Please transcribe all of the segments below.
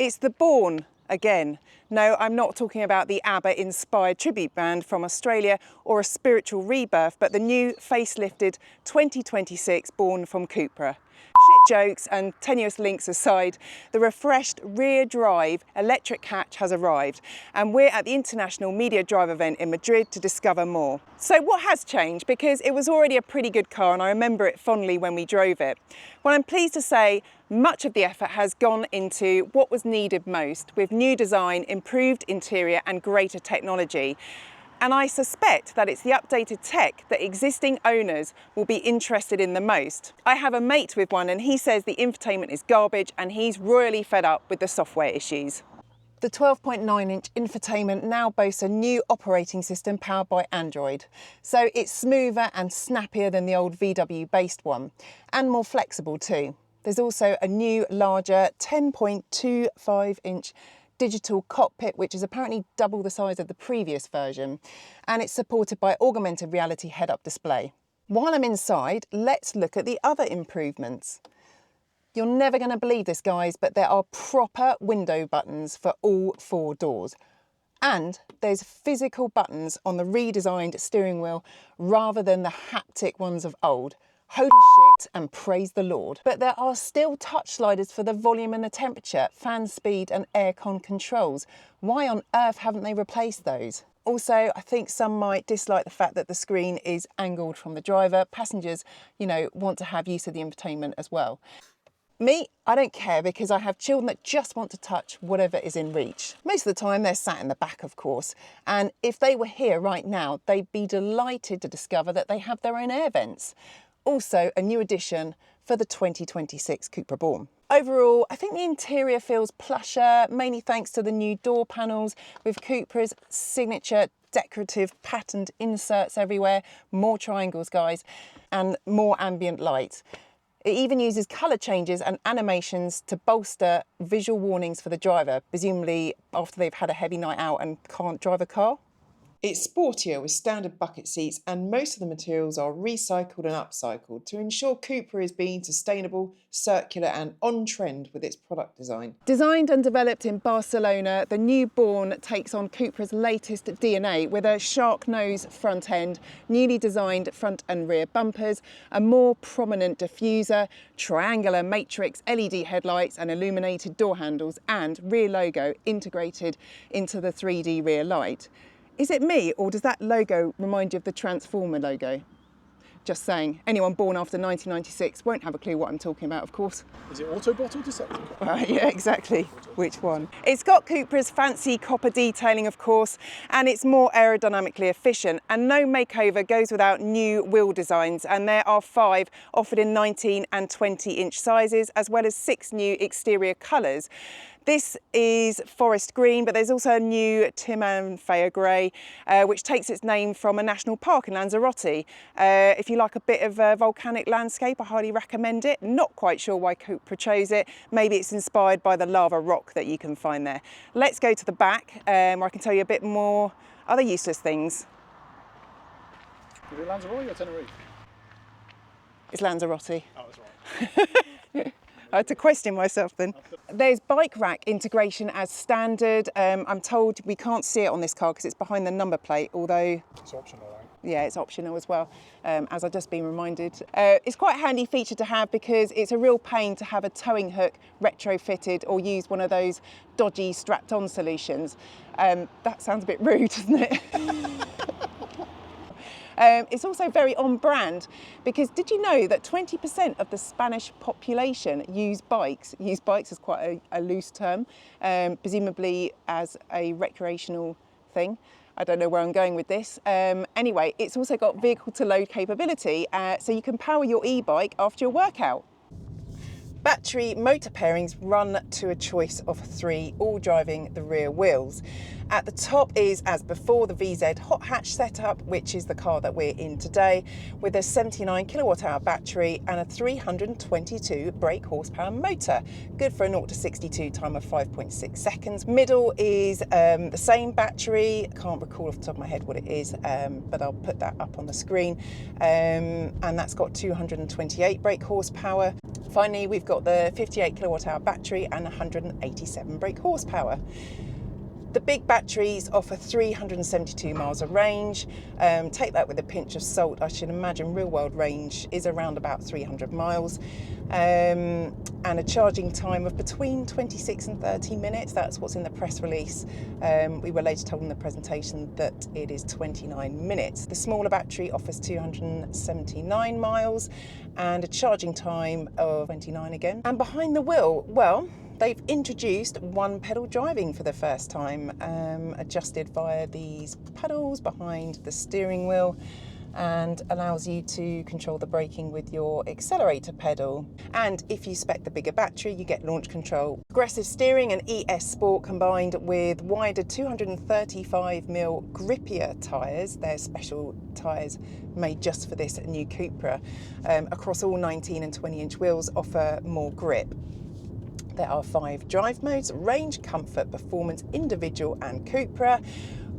It's the Born again. No, I'm not talking about the ABBA-inspired tribute band from Australia or a spiritual rebirth, but the new facelifted 2026 Born from Cupra. Shit jokes and tenuous links aside, the refreshed rear drive electric hatch has arrived, and we're at the International Media Drive event in Madrid to discover more. So what has changed? Because it was already a pretty good car and I remember it fondly when we drove it. Well, I'm pleased to say much of the effort has gone into what was needed most, with new design, improved interior and greater technology. And I suspect that it's the updated tech that existing owners will be interested in the most. I have a mate with one and he says the infotainment is garbage and he's royally fed up with the software issues. The 12.9-inch infotainment now boasts a new operating system powered by Android. So it's smoother and snappier than the old VW-based one, and more flexible too. There's also a new, larger 10.25-inch digital cockpit, which is apparently double the size of the previous version, and it's supported by augmented reality head-up display. While I'm inside, let's look at the other improvements. You're never going to believe this, guys, but there are proper window buttons for all four doors. And there's physical buttons on the redesigned steering wheel rather than the haptic ones of old. Holy shit and praise the Lord. But there are still touch sliders for the volume and the temperature, fan speed and aircon controls. Why on earth haven't they replaced those? Also, I think some might dislike the fact that the screen is angled from the driver. Passengers, want to have use of the infotainment as well. Me, I don't care because I have children that just want to touch whatever is in reach. Most of the time they're sat in the back, of course, and if they were here right now, they'd be delighted to discover that they have their own air vents. Also, a new addition for the 2026 Cupra Born. Overall, I think the interior feels plusher, mainly thanks to the new door panels with Cupra's signature decorative patterned inserts everywhere, more triangles, guys, and more ambient light. It even uses colour changes and animations to bolster visual warnings for the driver, presumably after they've had a heavy night out and can't drive a car. It's sportier with standard bucket seats, and most of the materials are recycled and upcycled to ensure Cupra is being sustainable, circular and on trend with its product design. Designed and developed in Barcelona, the new Born takes on Cupra's latest DNA with a shark nose front end, newly designed front and rear bumpers, a more prominent diffuser, triangular matrix LED headlights and illuminated door handles, and rear logo integrated into the 3D rear light. Is it me, or does that logo remind you of the Transformer logo? Just saying. Anyone born after 1996 won't have a clue what I'm talking about, of course. Is it Autobot or Decepticon? Yeah, exactly. Which one? It's got Cupra's fancy copper detailing, of course, and it's more aerodynamically efficient. And no makeover goes without new wheel designs, and there are 5 offered in 19 and 20-inch sizes, as well as 6 new exterior colours. This is forest green, but there's also a new Timanfaya grey, which takes its name from a national park in Lanzarote. If you like a bit of volcanic landscape, I highly recommend it. Not quite sure why Cupra chose it. Maybe it's inspired by the lava rock that you can find there. Let's go to the back, where I can tell you a bit more other useless things. Is it Lanzarote or Tenerife? It's Lanzarote. Oh, that's right. I had to question myself then. There's bike rack integration as standard. I'm told we can't see it on this car because it's behind the number plate, although... It's optional, right? Yeah, it's optional as well, as I've just been reminded. It's quite a handy feature to have because it's a real pain to have a towing hook retrofitted or use one of those dodgy strapped-on solutions. That sounds a bit rude, doesn't it? It's also very on brand because did you know that 20% of the Spanish population use bikes? Use bikes is quite a loose term, presumably as a recreational thing. I don't know where I'm going with this. Anyway, it's also got vehicle to load capability, so you can power your e-bike after your workout. Battery motor pairings run to a choice of 3, all driving the rear wheels. At the top is, as before, the VZ hot hatch setup, which is the car that we're in today, with a 79 kilowatt hour battery and a 322 brake horsepower motor. Good for a 0 to 62 time of 5.6 seconds. Middle is the same battery. Can't recall off the top of my head what it is, but I'll put that up on the screen. And that's got 228 brake horsepower. Finally, we've got the 58 kilowatt hour battery and 187 brake horsepower. The big batteries offer 372 miles of range. Take that with a pinch of salt. I should imagine real world range is around about 300 miles. And a charging time of between 26 and 30 minutes. That's what's in the press release. We were later told in the presentation that it is 29 minutes. The smaller battery offers 279 miles and a charging time of 29 again. And behind the wheel, well, they've introduced one pedal driving for the first time, adjusted via these pedals behind the steering wheel, and allows you to control the braking with your accelerator pedal. And if you spec the bigger battery, you get launch control. Aggressive steering and ES Sport combined with wider 235mm grippier tyres. They're special tyres made just for this new Cupra. Across all 19 and 20-inch wheels offer more grip. There are 5 drive modes: range, comfort, performance, individual and Cupra,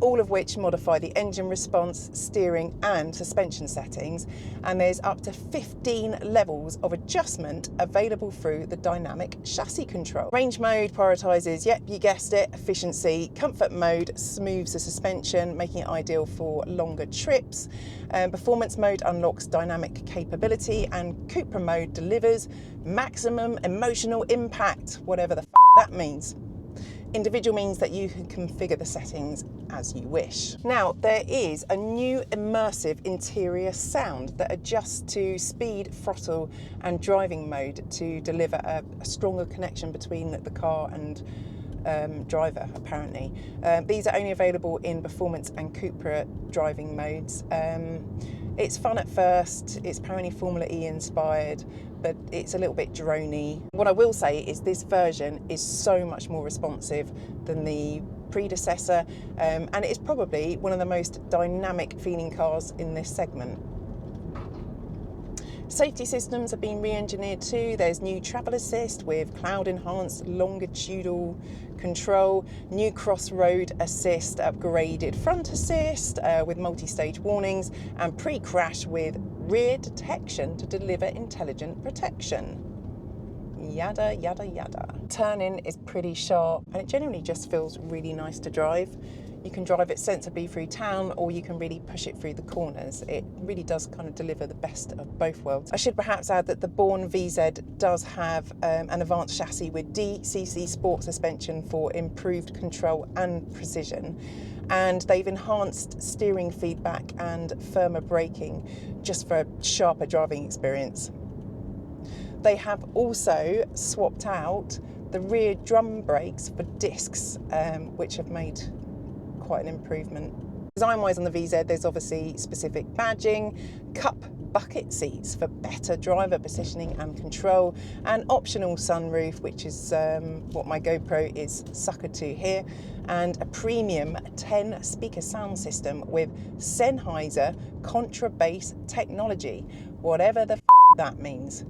all of which modify the engine response, steering and suspension settings, and there's up to 15 levels of adjustment available through the dynamic chassis control. Range mode prioritises, yep, you guessed it, efficiency. Comfort mode smooths the suspension, making it ideal for longer trips. Performance mode unlocks dynamic capability, and Cupra mode delivers maximum emotional impact, whatever the that means. Individual means that you can configure the settings as you wish. Now, there is a new immersive interior sound that adjusts to speed, throttle and driving mode to deliver a stronger connection between the car and driver, apparently. These are only available in performance and Cupra driving modes. It's fun at first, it's apparently Formula E inspired, but it's a little bit droney. What I will say is this version is so much more responsive than the predecessor, and it is probably one of the most dynamic feeling cars in this segment. Safety systems have been re-engineered too. There's new travel assist with cloud enhanced longitudinal control, new crossroad assist, upgraded front assist with multi-stage warnings, and pre-crash with rear detection to deliver intelligent protection. Yada, yada, yada. Turning is pretty sharp and it generally just feels really nice to drive. You can drive it sensibly through town, or you can really push it through the corners. It really does kind of deliver the best of both worlds. I should perhaps add that the Born VZ does have an advanced chassis with DCC Sport suspension for improved control and precision. And they've enhanced steering feedback and firmer braking just for a sharper driving experience. They have also swapped out the rear drum brakes for discs, which have made quite an improvement. Design-wise on the VZ, there's obviously specific badging, cup bucket seats for better driver positioning and control, and optional sunroof, which is what my GoPro is suckered to here, and a premium 10-speaker sound system with Sennheiser contrabass technology, whatever the that means.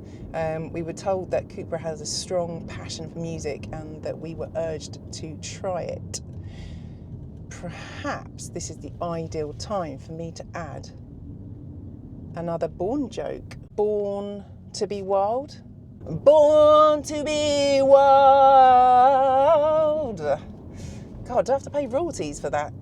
We were told that Cupra has a strong passion for music and that we were urged to try it. Perhaps this is the ideal time for me to add another Born joke. Born to be wild? Born to be wild! God, do I have to pay royalties for that?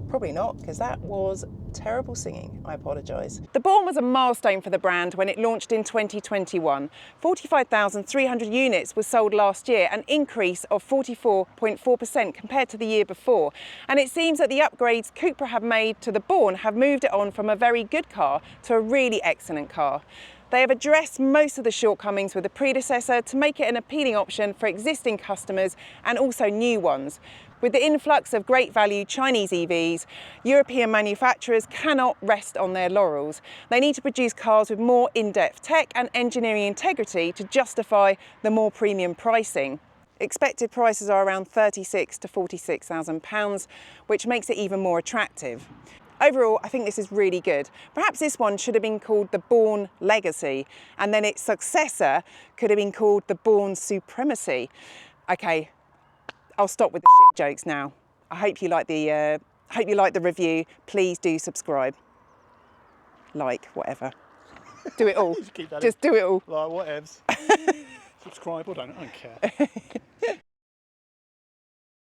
Probably not, because that was terrible singing. I apologise. The Born was a milestone for the brand when it launched in 2021. 45,300 units were sold last year, an increase of 44.4% compared to the year before. And it seems that the upgrades Cupra have made to the Born have moved it on from a very good car to a really excellent car. They have addressed most of the shortcomings with the predecessor to make it an appealing option for existing customers and also new ones. With the influx of great value Chinese EVs, European manufacturers cannot rest on their laurels. They need to produce cars with more in-depth tech and engineering integrity to justify the more premium pricing. Expected prices are around £36,000 to £46,000, which makes it even more attractive. Overall, I think this is really good. Perhaps this one should have been called the Born Legacy, and then its successor could have been called the Born Supremacy. Okay, I'll stop with the shit jokes now. I hope you like the review. Please do subscribe. Like, whatever. Do it all. Just do it all. Like, whatevs. Subscribe or don't, I don't care.